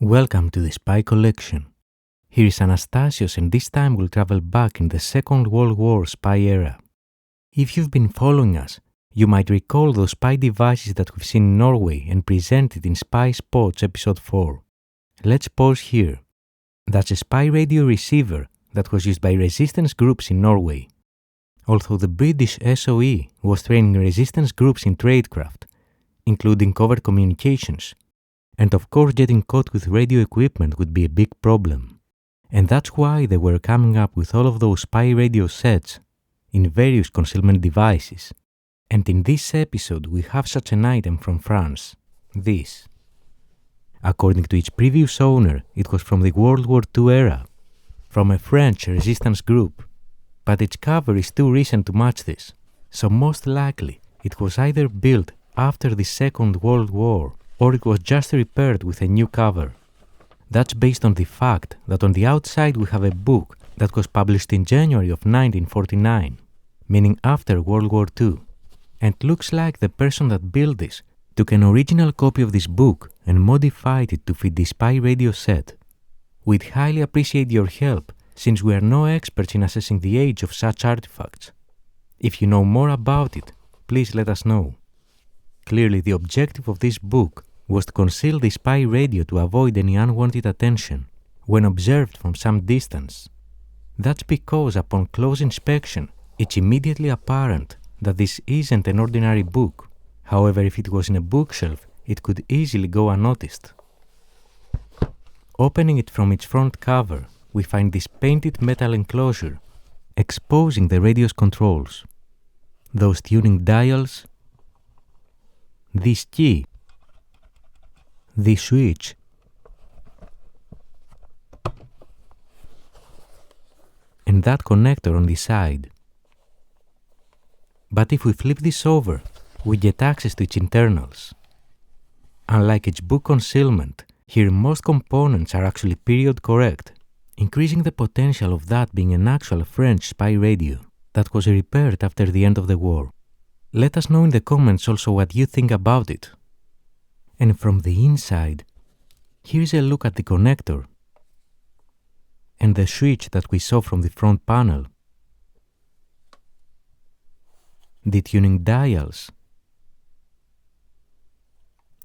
Welcome to the Spy Collection. Here is Anastasios, and this time we'll travel back in the Second World War spy era. If you've been following us, you might recall those spy devices that we've seen in Norway and presented in Spy Spots episode 4. Let's pause here. That's a spy radio receiver that was used by resistance groups in Norway. Although the British SOE was training resistance groups in tradecraft, including covert communications, and of course getting caught with radio equipment would be a big problem. And that's why they were coming up with all of those spy radio sets in various concealment devices. And in this episode we have such an item from France, this. According to its previous owner, it was from the World War II era, from a French resistance group, but its cover is too recent to match this, so most likely it was either built after the Second World War or it was just repaired with a new cover. That's based on the fact that on the outside we have a book that was published in January of 1949, meaning after World War II, and looks like the person that built this took an original copy of this book and modified it to fit the spy radio set. We'd highly appreciate your help since we are no experts in assessing the age of such artifacts. If you know more about it, please let us know. Clearly, the objective of this book was to conceal the spy radio to avoid any unwanted attention when observed from some distance. That's because upon close inspection, it's immediately apparent that this isn't an ordinary book. However, if it was in a bookshelf, it could easily go unnoticed. Opening it from its front cover, we find this painted metal enclosure, exposing the radio's controls. Those tuning dials, this key, the switch, and that connector on the side. But if we flip this over, we get access to its internals. Unlike its book concealment, here most components are actually period correct, increasing the potential of that being an actual French spy radio that was repaired after the end of the war. Let us know in the comments also what you think about it. And from the inside, here's a look at the connector and the switch that we saw from the front panel, the tuning dials,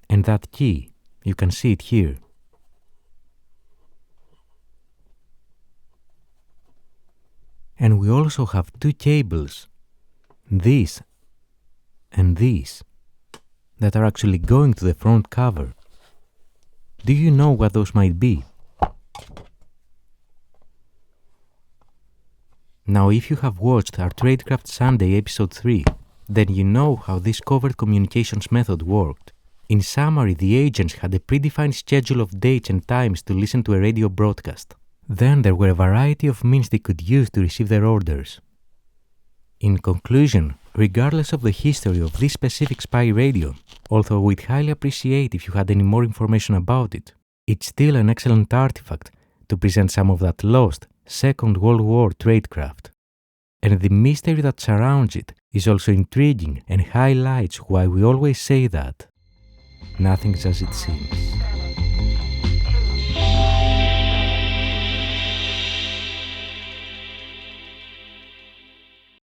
and that key, you can see it here. And we also have two cables, this and this, that are actually going to the front cover. Do you know what those might be? Now, if you have watched our Tradecraft Sunday episode 3, then you know how this covert communications method worked. In summary, the agents had a predefined schedule of dates and times to listen to a radio broadcast. Then there were a variety of means they could use to receive their orders. In conclusion, regardless of the history of this specific spy radio, although we'd highly appreciate if you had any more information about it, it's still an excellent artifact to present some of that lost Second World War tradecraft. And the mystery that surrounds it is also intriguing and highlights why we always say that nothing's as it seems.